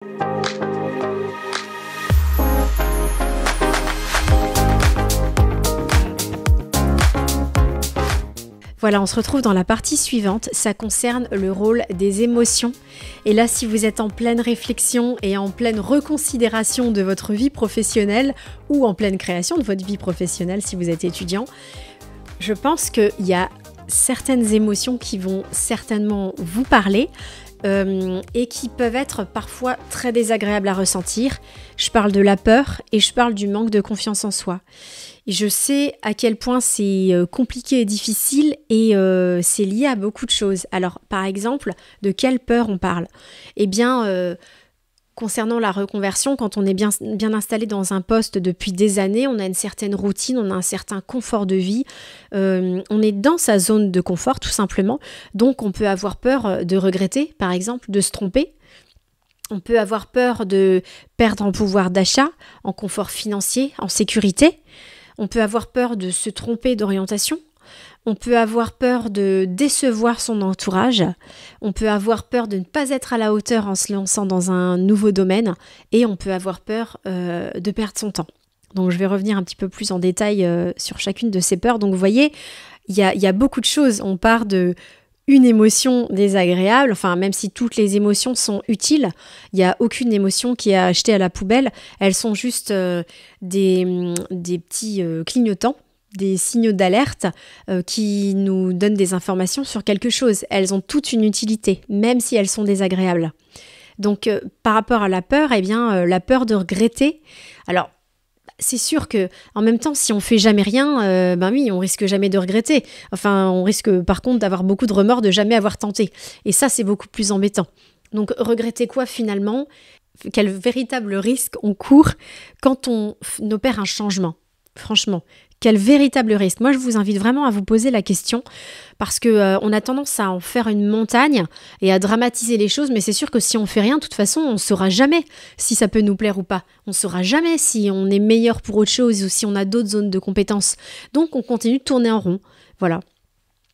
Voilà, on se retrouve dans la partie suivante, ça concerne le rôle des émotions. Et là, si vous êtes en pleine réflexion et en pleine reconsidération de votre vie professionnelle ou en pleine création de votre vie professionnelle si vous êtes étudiant, je pense qu'il y a certaines émotions qui vont certainement vous parler et qui peuvent être parfois très désagréables à ressentir. Je parle de la peur et je parle du manque de confiance en soi. Et je sais à quel point c'est compliqué et difficile et c'est lié à beaucoup de choses. Alors, par exemple, de quelle peur on parle ? Eh bien, concernant la reconversion, quand on est bien installé dans un poste depuis des années, on a une certaine routine, on a un certain confort de vie, on est dans sa zone de confort tout simplement, donc on peut avoir peur de regretter, par exemple, de se tromper. On peut avoir peur de perdre en pouvoir d'achat, en confort financier, en sécurité. On peut avoir peur de se tromper d'orientation. On peut avoir peur de décevoir son entourage. On peut avoir peur de ne pas être à la hauteur en se lançant dans un nouveau domaine. Et on peut avoir peur de perdre son temps. Donc je vais revenir un petit peu plus en détail sur chacune de ces peurs. Donc vous voyez, il y a beaucoup de choses. On part de une émotion désagréable, enfin même si toutes les émotions sont utiles, il n'y a aucune émotion qui est à jeter à la poubelle. Elles sont juste des petits clignotants, des signaux d'alerte qui nous donnent des informations sur quelque chose. Elles ont toute une utilité, même si elles sont désagréables. Donc par rapport à la peur, eh bien la peur de regretter. Alors c'est sûr que, en même temps, si on fait jamais rien, ben oui, on risque jamais de regretter. Enfin, on risque par contre d'avoir beaucoup de remords de jamais avoir tenté. Et ça, c'est beaucoup plus embêtant. Donc, regretter quoi finalement ? Quel véritable risque on court quand on opère un changement ? Franchement, quel véritable risque. Moi, je vous invite vraiment à vous poser la question parce qu'on a tendance à en faire une montagne et à dramatiser les choses, mais c'est sûr que si on fait rien, de toute façon, on ne saura jamais si ça peut nous plaire ou pas. On ne saura jamais si on est meilleur pour autre chose ou si on a d'autres zones de compétences. Donc, on continue de tourner en rond. Voilà.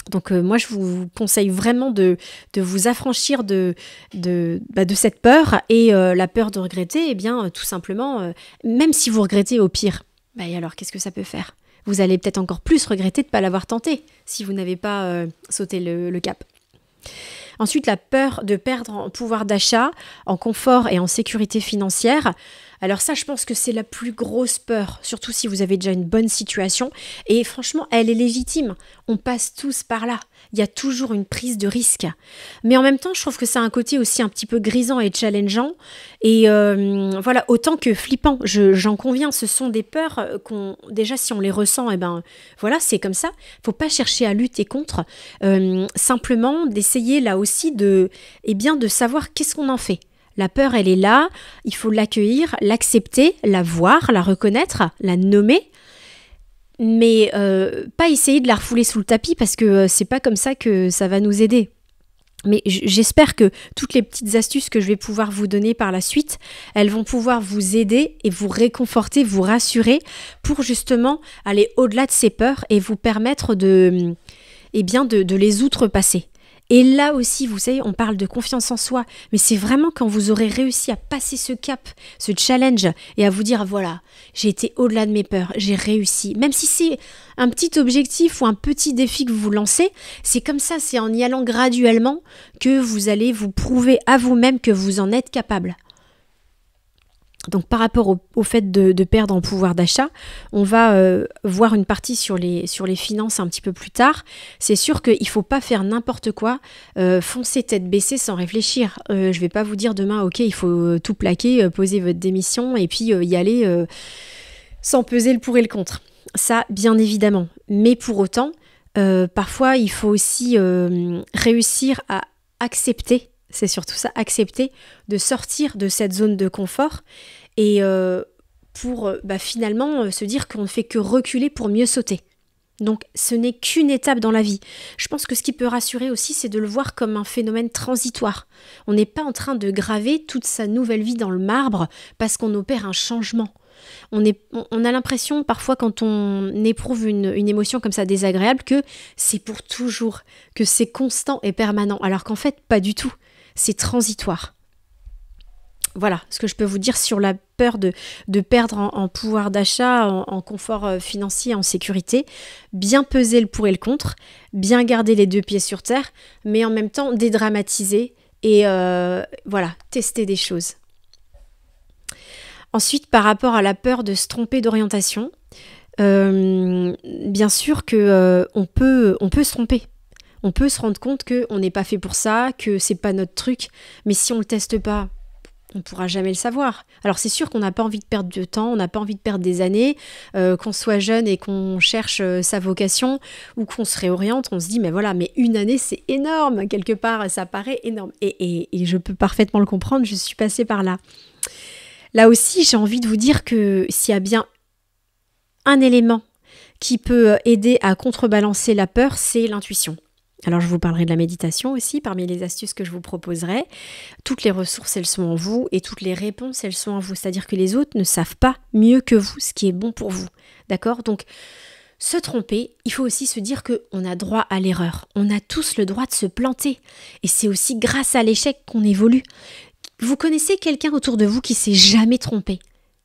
Donc moi, je vous conseille vraiment de vous affranchir de cette peur et la peur de regretter, eh bien, tout simplement, même si vous regrettez au pire, bah, et alors, qu'est-ce que ça peut faire ? Vous allez peut-être encore plus regretter de ne pas l'avoir tenté si vous n'avez pas sauté le cap. Ensuite, la peur de perdre en pouvoir d'achat, en confort et en sécurité financière. Alors ça, je pense que c'est la plus grosse peur, surtout si vous avez déjà une bonne situation. Et franchement, elle est légitime. On passe tous par là. Il y a toujours une prise de risque. Mais en même temps, je trouve que ça a un côté aussi un petit peu grisant et challengeant. Et voilà, autant que flippant. J'en conviens, ce sont des peurs déjà, si on les ressent, eh ben voilà, c'est comme ça. Faut pas chercher à lutter contre. Simplement d'essayer là aussi de savoir qu'est-ce qu'on en fait. La peur, elle est là, il faut l'accueillir, l'accepter, la voir, la reconnaître, la nommer, mais pas essayer de la refouler sous le tapis parce que c'est pas comme ça que ça va nous aider. Mais j'espère que toutes les petites astuces que je vais pouvoir vous donner par la suite, elles vont pouvoir vous aider et vous réconforter, vous rassurer pour justement aller au-delà de ces peurs et vous permettre de les outrepasser. Et là aussi, vous savez, on parle de confiance en soi, mais c'est vraiment quand vous aurez réussi à passer ce cap, ce challenge, et à vous dire, voilà, j'ai été au-delà de mes peurs, j'ai réussi. Même si c'est un petit objectif ou un petit défi que vous lancez, c'est comme ça, c'est en y allant graduellement que vous allez vous prouver à vous-même que vous en êtes capable. Donc par rapport au fait de perdre en pouvoir d'achat, on va voir une partie sur les finances un petit peu plus tard. C'est sûr qu'il ne faut pas faire n'importe quoi, foncer tête baissée sans réfléchir. Je ne vais pas vous dire demain, ok, il faut tout plaquer, poser votre démission et puis y aller sans peser le pour et le contre. Ça, bien évidemment. Mais pour autant, parfois, il faut aussi réussir à accepter. C'est surtout ça, accepter de sortir de cette zone de confort et pour finalement se dire qu'on ne fait que reculer pour mieux sauter. Donc ce n'est qu'une étape dans la vie. Je pense que ce qui peut rassurer aussi, c'est de le voir comme un phénomène transitoire. On n'est pas en train de graver toute sa nouvelle vie dans le marbre parce qu'on opère un changement. On a l'impression parfois quand on éprouve une émotion comme ça désagréable que c'est pour toujours, que c'est constant et permanent, alors qu'en fait pas du tout. C'est transitoire. Voilà ce que je peux vous dire sur la peur de perdre en pouvoir d'achat, en confort financier, en sécurité. Bien peser le pour et le contre, bien garder les deux pieds sur terre, mais en même temps dédramatiser et tester des choses. Ensuite, par rapport à la peur de se tromper d'orientation, bien sûr que on peut se tromper. On peut se rendre compte qu'on n'est pas fait pour ça, que c'est pas notre truc, mais si on le teste pas, on ne pourra jamais le savoir. Alors c'est sûr qu'on n'a pas envie de perdre de temps, on n'a pas envie de perdre des années, qu'on soit jeune et qu'on cherche sa vocation ou qu'on se réoriente, on se dit mais une année c'est énorme, quelque part ça paraît énorme. Et je peux parfaitement le comprendre, je suis passée par là. Là aussi j'ai envie de vous dire que s'il y a bien un élément qui peut aider à contrebalancer la peur, c'est l'intuition. Alors je vous parlerai de la méditation aussi, parmi les astuces que je vous proposerai. Toutes les ressources, elles sont en vous et toutes les réponses, elles sont en vous. C'est-à-dire que les autres ne savent pas mieux que vous ce qui est bon pour vous. D'accord ? Donc, se tromper, il faut aussi se dire qu'on a droit à l'erreur. On a tous le droit de se planter. Et c'est aussi grâce à l'échec qu'on évolue. Vous connaissez quelqu'un autour de vous qui s'est jamais trompé,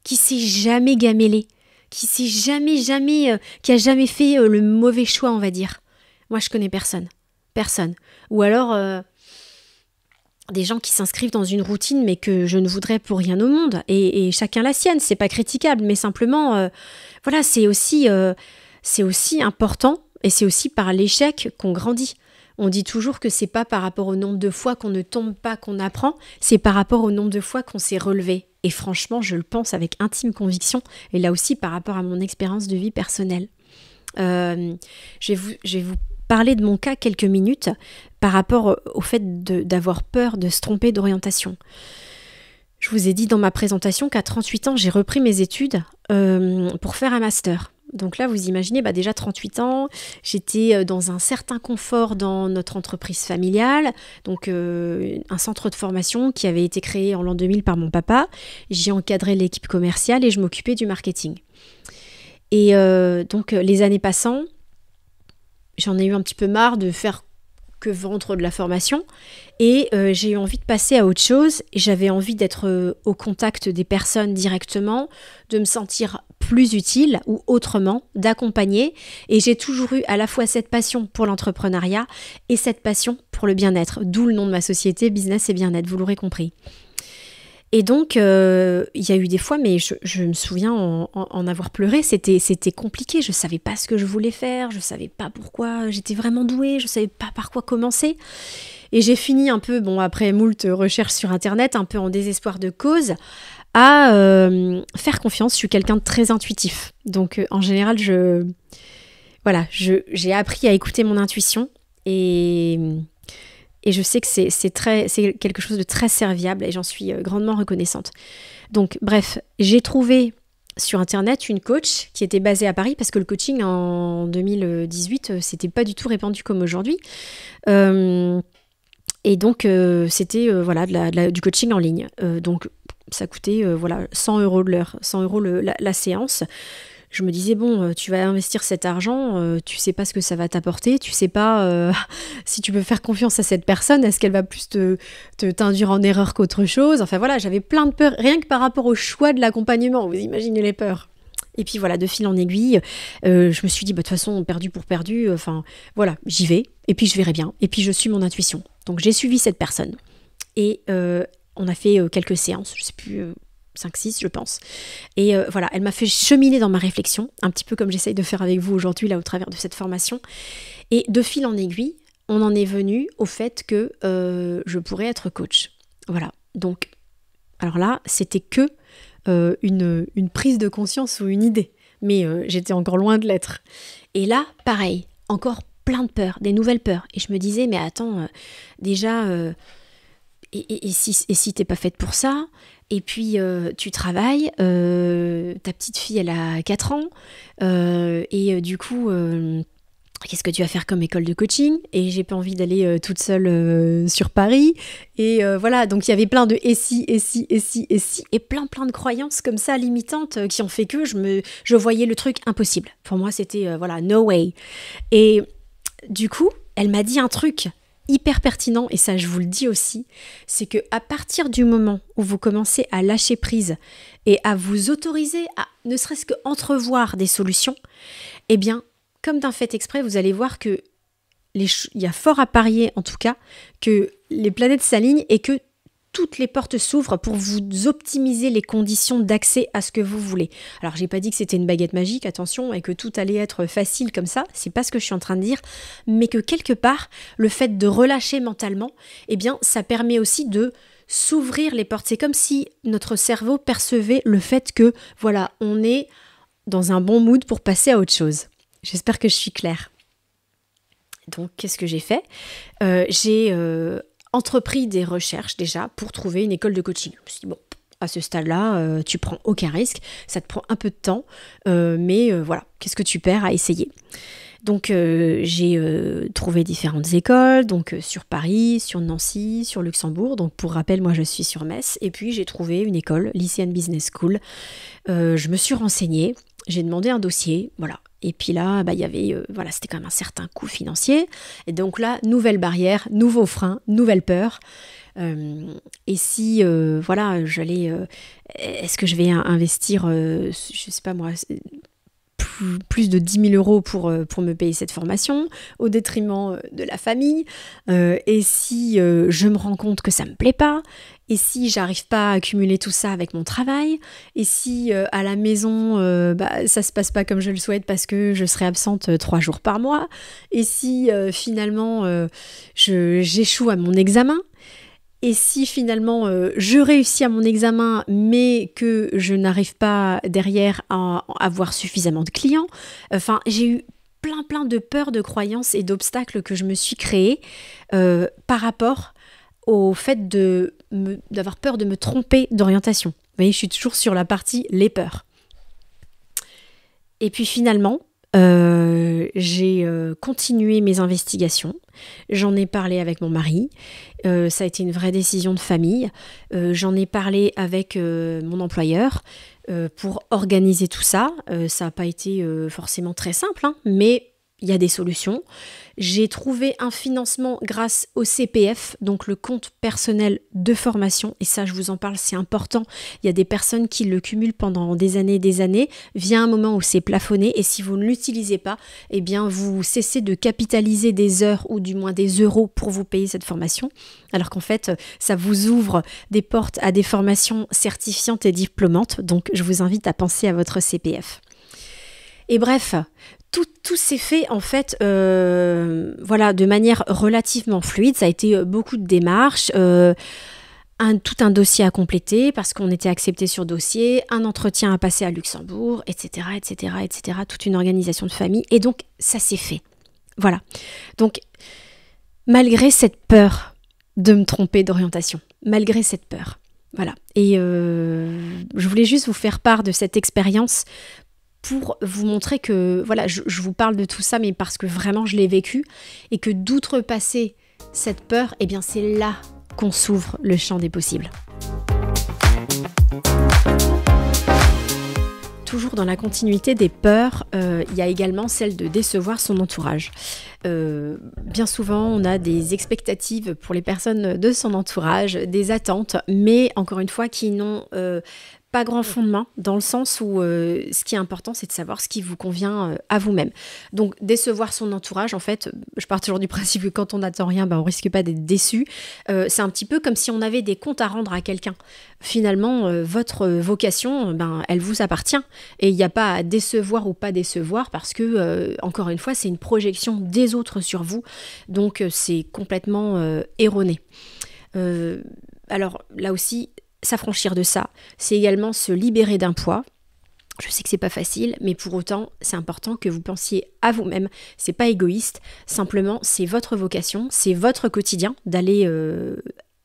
qui s'est jamais gamellé, qui s'est jamais, qui a jamais fait le mauvais choix, on va dire. Moi, je connais personne. Personne. Ou alors des gens qui s'inscrivent dans une routine mais que je ne voudrais pour rien au monde. Et chacun la sienne, c'est pas critiquable, mais simplement, c'est aussi important et c'est aussi par l'échec qu'on grandit. On dit toujours que c'est pas par rapport au nombre de fois qu'on ne tombe pas qu'on apprend, c'est par rapport au nombre de fois qu'on s'est relevé. Et franchement, je le pense avec intime conviction, et là aussi par rapport à mon expérience de vie personnelle. Je vais vous parler de mon cas quelques minutes par rapport au fait d'avoir peur de se tromper d'orientation. Je vous ai dit dans ma présentation qu'à 38 ans, j'ai repris mes études pour faire un master. Donc là, vous imaginez, déjà 38 ans, j'étais dans un certain confort dans notre entreprise familiale, donc un centre de formation qui avait été créé en l'an 2000 par mon papa. J'y encadrais l'équipe commerciale et je m'occupais du marketing. Et donc les années passant, j'en ai eu un petit peu marre de faire que vendre de la formation et j'ai eu envie de passer à autre chose. J'avais envie d'être au contact des personnes directement, de me sentir plus utile ou autrement, d'accompagner. Et j'ai toujours eu à la fois cette passion pour l'entrepreneuriat et cette passion pour le bien-être, d'où le nom de ma société, Business et Bien-être, vous l'aurez compris. Et donc, il y a eu des fois, mais je me souviens en avoir pleuré, c'était compliqué, je ne savais pas ce que je voulais faire, je ne savais pas pourquoi j'étais vraiment douée, je ne savais pas par quoi commencer. Et j'ai fini un peu, après moult recherches sur Internet, un peu en désespoir de cause, à faire confiance. Je suis quelqu'un de très intuitif. Donc, en général, j'ai appris à écouter mon intuition et je sais que c'est quelque chose de très serviable et j'en suis grandement reconnaissante. Donc bref, j'ai trouvé sur Internet une coach qui était basée à Paris parce que le coaching en 2018, c'était pas du tout répandu comme aujourd'hui. Et donc c'était du coaching en ligne. Donc ça coûtait 100 € de l'heure, 100 € la séance. Je me disais, tu vas investir cet argent, tu sais pas ce que ça va t'apporter, tu sais pas si tu peux faire confiance à cette personne, est-ce qu'elle va plus t'induire en erreur qu'autre chose. Enfin voilà, j'avais plein de peurs, rien que par rapport au choix de l'accompagnement, vous imaginez les peurs. Et puis voilà, de fil en aiguille, je me suis dit, de toute façon, perdu pour perdu, j'y vais, et puis je verrai bien, et puis je suis mon intuition. Donc j'ai suivi cette personne, et on a fait quelques séances, je sais plus... 5-6 je pense. Et elle m'a fait cheminer dans ma réflexion, un petit peu comme j'essaye de faire avec vous aujourd'hui là au travers de cette formation. Et de fil en aiguille, on en est venu au fait que je pourrais être coach. Voilà. Donc, alors là, c'était que une prise de conscience ou une idée. Mais j'étais encore loin de l'être. Et là, pareil, encore plein de peurs, des nouvelles peurs. Et je me disais, mais attends, déjà... Et si t'es pas faite pour ça, et puis tu travailles, ta petite fille elle a 4 ans, et du coup, qu'est-ce que tu vas faire comme école de coaching ? Et j'ai pas envie d'aller toute seule sur Paris, et donc il y avait plein de et si, et plein de croyances comme ça limitantes qui ont fait que je voyais le truc impossible. Pour moi c'était, no way. Et du coup, elle m'a dit un truc hyper pertinent, et ça je vous le dis aussi, c'est que à partir du moment où vous commencez à lâcher prise et à vous autoriser à ne serait-ce que entrevoir des solutions, eh bien, comme d'un fait exprès, vous allez voir que il y a fort à parier en tout cas que les planètes s'alignent et que toutes les portes s'ouvrent pour vous optimiser les conditions d'accès à ce que vous voulez. Alors, j'ai pas dit que c'était une baguette magique, attention, et que tout allait être facile comme ça, c'est pas ce que je suis en train de dire, mais que quelque part, le fait de relâcher mentalement, eh bien, ça permet aussi de s'ouvrir les portes. C'est comme si notre cerveau percevait le fait que, voilà, on est dans un bon mood pour passer à autre chose. J'espère que je suis claire. Donc, qu'est-ce que j'ai fait ? J'ai entrepris des recherches déjà pour trouver une école de coaching. Je me suis dit, bon, à ce stade-là, tu prends aucun risque, ça te prend un peu de temps, mais voilà, qu'est-ce que tu perds à essayer ? Donc j'ai trouvé différentes écoles, donc sur Paris, sur Nancy, sur Luxembourg. Donc pour rappel, moi je suis sur Metz. Et puis j'ai trouvé une école, Lycean Business School. Je me suis renseignée, j'ai demandé un dossier, voilà. Et puis là, il y avait, voilà, c'était quand même un certain coût financier. Et donc là, nouvelle barrière, nouveau frein, nouvelle peur. Et si, voilà, j'allais, est-ce que je vais investir, je sais pas moi, plus de 10 000 euros pour me payer cette formation, au détriment de la famille, et si je me rends compte que ça me plaît pas, et si j'arrive pas à accumuler tout ça avec mon travail, et si à la maison ça se passe pas comme je le souhaite parce que je serai absente 3 jours par mois, et si finalement j'échoue à mon examen, et si finalement je réussis à mon examen mais que je n'arrive pas derrière à avoir suffisamment de clients, enfin j'ai eu plein de peurs, de croyances et d'obstacles que je me suis créés par rapport au fait d'avoir peur de me tromper d'orientation. Vous voyez, je suis toujours sur la partie les peurs. Et puis finalement, j'ai continué mes investigations. J'en ai parlé avec mon mari. Ça a été une vraie décision de famille. J'en ai parlé avec mon employeur pour organiser tout ça. Ça n'a pas été forcément très simple, hein, mais il y a des solutions. J'ai trouvé un financement grâce au CPF, donc le compte personnel de formation. Et ça, je vous en parle, c'est important. Il y a des personnes qui le cumulent pendant des années. Vient un moment où c'est plafonné. Et si vous ne l'utilisez pas, eh bien, vous cessez de capitaliser des heures ou du moins des euros pour vous payer cette formation. Alors qu'en fait, ça vous ouvre des portes à des formations certifiantes et diplômantes. Donc, je vous invite à penser à votre CPF. Et bref, tout s'est fait en fait voilà, de manière relativement fluide. Ça a été beaucoup de démarches, tout un dossier à compléter parce qu'on était accepté sur dossier, un entretien à passer à Luxembourg, etc. Toute une organisation de famille. Et donc, ça s'est fait. Voilà. Donc, malgré cette peur de me tromper d'orientation, malgré cette peur, voilà. Et je voulais juste vous faire part de cette expérience pour vous montrer que, voilà, je vous parle de tout ça, mais parce que vraiment je l'ai vécu, et que d'outrepasser cette peur, eh bien c'est là qu'on s'ouvre le champ des possibles. Toujours dans la continuité des peurs, il y a également celle de décevoir son entourage. Bien souvent, on a des expectatives pour les personnes de son entourage, des attentes, mais encore une fois, qui n'ont pas grand fondement, dans le sens où ce qui est important, c'est de savoir ce qui vous convient à vous-même. Donc, décevoir son entourage, en fait, je pars toujours du principe que quand on n'attend rien, on risque pas d'être déçu. C'est un petit peu comme si on avait des comptes à rendre à quelqu'un. Finalement, votre vocation, elle vous appartient. Et il n'y a pas à décevoir ou pas décevoir parce que, encore une fois, c'est une projection des autres sur vous. Donc, c'est complètement erroné. Alors, là aussi, s'affranchir de ça, c'est également se libérer d'un poids. Je sais que c'est pas facile, mais pour autant, c'est important que vous pensiez à vous-même. C'est pas égoïste, simplement, c'est votre vocation, c'est votre quotidien d'aller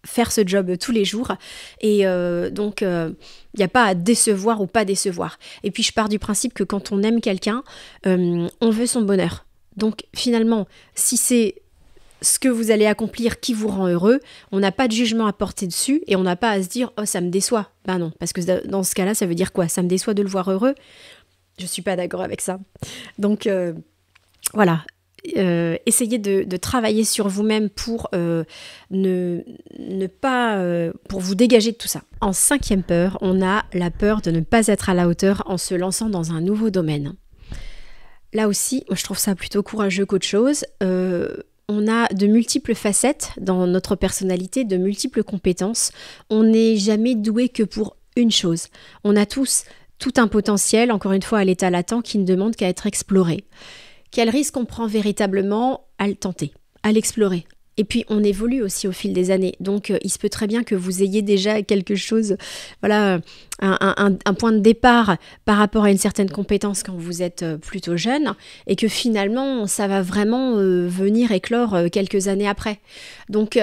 faire ce job tous les jours. Et donc, il n'y a pas à décevoir ou pas décevoir. Et puis, je pars du principe que quand on aime quelqu'un, on veut son bonheur. Donc, finalement, si c'est ce que vous allez accomplir qui vous rend heureux, on n'a pas de jugement à porter dessus et on n'a pas à se dire « Oh, ça me déçoit ». Ben non, parce que dans ce cas-là, ça veut dire quoi ? Ça me déçoit de le voir heureux ? Je ne suis pas d'accord avec ça. Donc, voilà. essayez de travailler sur vous-même pour ne pas pour vous dégager de tout ça. En 5e peur, on a la peur de ne pas être à la hauteur en se lançant dans un nouveau domaine. Là aussi, je trouve ça plutôt courageux qu'autre chose. On a de multiples facettes dans notre personnalité, de multiples compétences. On n'est jamais doué que pour une chose. On a tous tout un potentiel, encore une fois à l'état latent, qui ne demande qu'à être exploré. Quel risque on prend véritablement à le tenter, à l'explorer? Et puis, on évolue aussi au fil des années. Donc, il se peut très bien que vous ayez déjà quelque chose, voilà, un point de départ par rapport à une certaine compétence quand vous êtes plutôt jeune et que finalement, ça va vraiment venir éclore quelques années après. Donc,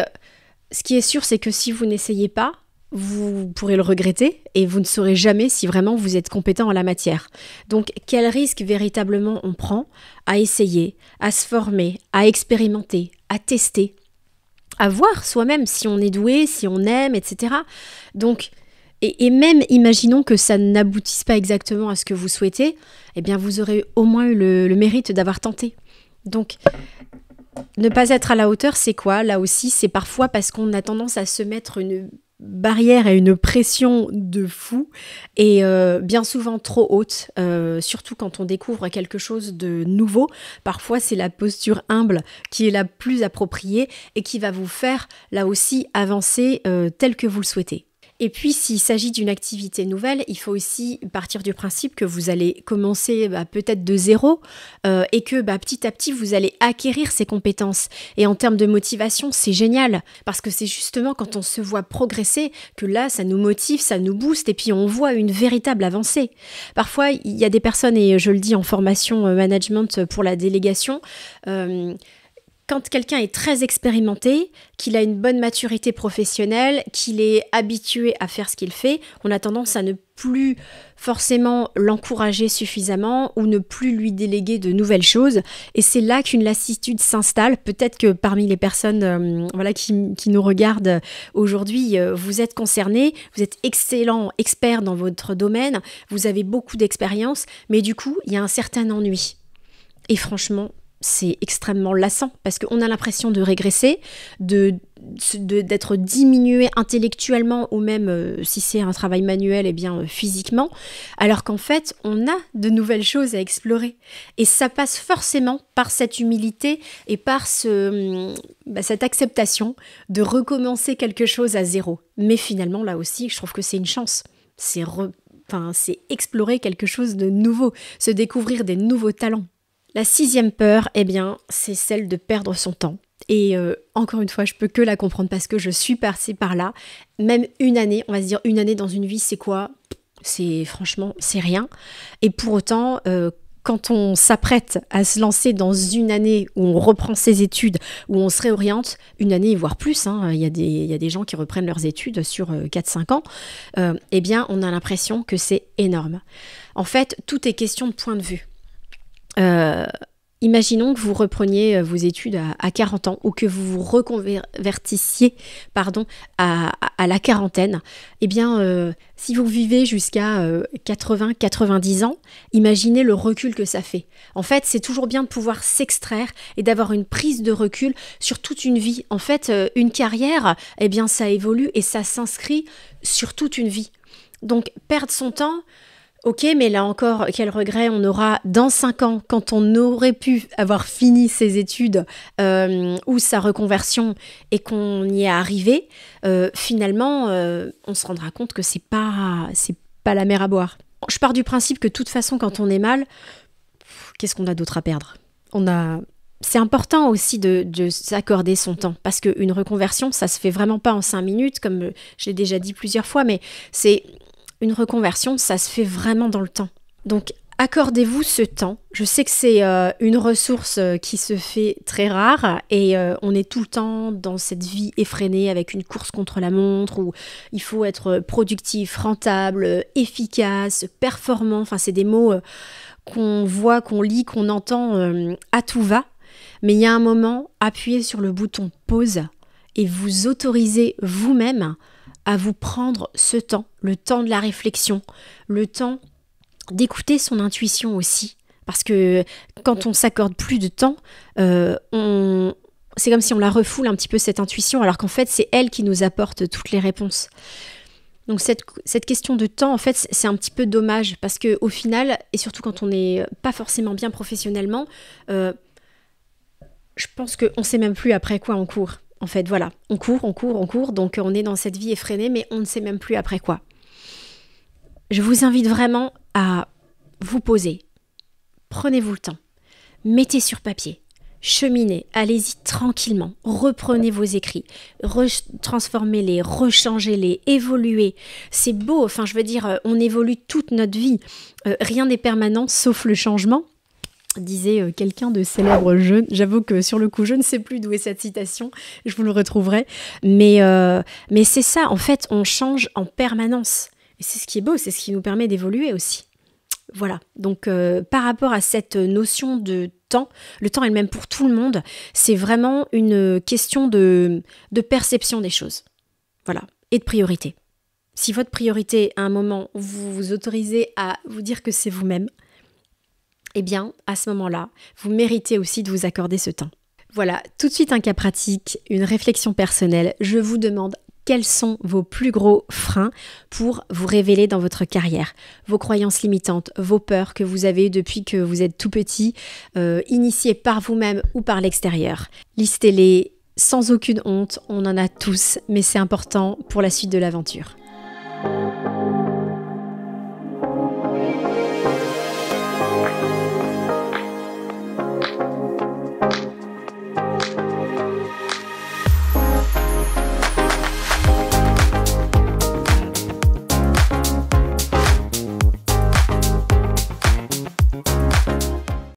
ce qui est sûr, c'est que si vous n'essayez pas, vous pourrez le regretter et vous ne saurez jamais si vraiment vous êtes compétent en la matière. Donc, quel risque véritablement on prend à essayer, à se former, à expérimenter, à tester, à voir soi-même si on est doué, si on aime, etc. Donc, et même imaginons que ça n'aboutisse pas exactement à ce que vous souhaitez, eh bien vous aurez au moins eu le mérite d'avoir tenté. Donc, ne pas être à la hauteur, c'est quoi? Là aussi, c'est parfois parce qu'on a tendance à se mettre une barrière et une pression de fou et bien souvent trop haute, surtout quand on découvre quelque chose de nouveau. Parfois, c'est la posture humble qui est la plus appropriée et qui va vous faire là aussi avancer tel que vous le souhaitez. Et puis, s'il s'agit d'une activité nouvelle, il faut aussi partir du principe que vous allez commencer peut-être de zéro et que petit à petit, vous allez acquérir ces compétences. Et en termes de motivation, c'est génial parce que c'est justement quand on se voit progresser que là, ça nous motive, ça nous booste et puis on voit une véritable avancée. Parfois, il y a des personnes, et je le dis en formation management pour la délégation, quand quelqu'un est très expérimenté, qu'il a une bonne maturité professionnelle, qu'il est habitué à faire ce qu'il fait, on a tendance à ne plus forcément l'encourager suffisamment ou ne plus lui déléguer de nouvelles choses. Et c'est là qu'une lassitude s'installe. Peut-être que parmi les personnes qui nous regardent aujourd'hui, vous êtes concernés, vous êtes excellent expert dans votre domaine, vous avez beaucoup d'expérience, mais du coup, il y a un certain ennui. Et franchement, c'est extrêmement lassant parce qu'on a l'impression de régresser, d'être diminué intellectuellement ou même, si c'est un travail manuel, physiquement, alors qu'en fait, on a de nouvelles choses à explorer. Et ça passe forcément par cette humilité et par cette acceptation de recommencer quelque chose à zéro. Mais finalement, là aussi, je trouve que c'est une chance. C'est explorer quelque chose de nouveau, se découvrir des nouveaux talents. La 6e peur, c'est celle de perdre son temps. Et encore une fois, je peux que la comprendre parce que je suis passée par là. Même une année, on va se dire une année dans une vie, c'est quoi? Franchement, c'est rien. Et pour autant, quand on s'apprête à se lancer dans une année où on reprend ses études, où on se réoriente, une année, voire plus, il y a des gens qui reprennent leurs études sur 4-5 ans, on a l'impression que c'est énorme. En fait, tout est question de point de vue. Imaginons que vous repreniez vos études à 40 ans ou que vous vous reconvertissiez à la quarantaine. Si vous vivez jusqu'à 80-90 ans, imaginez le recul que ça fait. En fait, c'est toujours bien de pouvoir s'extraire et d'avoir une prise de recul sur toute une vie. En fait, une carrière, ça évolue et ça s'inscrit sur toute une vie. Donc, perdre son temps... Ok, mais là encore, quel regret on aura dans 5 ans quand on aurait pu avoir fini ses études ou sa reconversion et qu'on y est arrivé. Finalement, on se rendra compte que c'est pas la mer à boire. Je pars du principe que de toute façon, quand on est mal, qu'est-ce qu'on a d'autre à perdre? C'est important aussi de s'accorder son temps parce qu'une reconversion, ça se fait vraiment pas en 5 minutes, comme je l'ai déjà dit plusieurs fois, mais une reconversion, ça se fait vraiment dans le temps. Donc, accordez-vous ce temps. Je sais que c'est une ressource qui se fait très rare et on est tout le temps dans cette vie effrénée avec une course contre la montre où il faut être productif, rentable, efficace, performant. Enfin, c'est des mots qu'on voit, qu'on lit, qu'on entend à tout va. Mais il y a un moment, appuyez sur le bouton pause et vous autorisez vous-même à vous prendre ce temps, le temps de la réflexion, le temps d'écouter son intuition aussi, Parce que quand on s'accorde plus de temps, c'est comme si on la refoule un petit peu cette intuition, alors qu'en fait, c'est elle qui nous apporte toutes les réponses. Donc cette question de temps, en fait, c'est un petit peu dommage, parce qu'au final, et surtout quand on n'est pas forcément bien professionnellement, je pense qu'on ne sait même plus après quoi on court. En fait, voilà, on court, donc on est dans cette vie effrénée, mais on ne sait même plus après quoi. Je vous invite vraiment à vous poser. Prenez-vous le temps. Mettez sur papier. Cheminez. Allez-y tranquillement. Reprenez vos écrits. Transformez-les, rechangez-les, évoluez. C'est beau. Enfin, je veux dire, on évolue toute notre vie. Rien n'est permanent sauf le changement. Disait quelqu'un de célèbre jeune. J'avoue que sur le coup, je ne sais plus d'où est cette citation. Je vous le retrouverai. Mais c'est ça. En fait, on change en permanence. Et c'est ce qui est beau. C'est ce qui nous permet d'évoluer aussi. Voilà, donc par rapport à cette notion de temps, le temps est le même pour tout le monde, c'est vraiment une question de perception des choses. Voilà, et de priorité. Si votre priorité, à un moment, vous vous autorisez à vous dire que c'est vous-même, eh bien, à ce moment-là, vous méritez aussi de vous accorder ce temps. Voilà, tout de suite un cas pratique, une réflexion personnelle. Je vous demande quels sont vos plus gros freins pour vous révéler dans votre carrière, vos croyances limitantes, vos peurs que vous avez depuis que vous êtes tout petit, initiées par vous-même ou par l'extérieur. Listez-les sans aucune honte, on en a tous, mais c'est important pour la suite de l'aventure.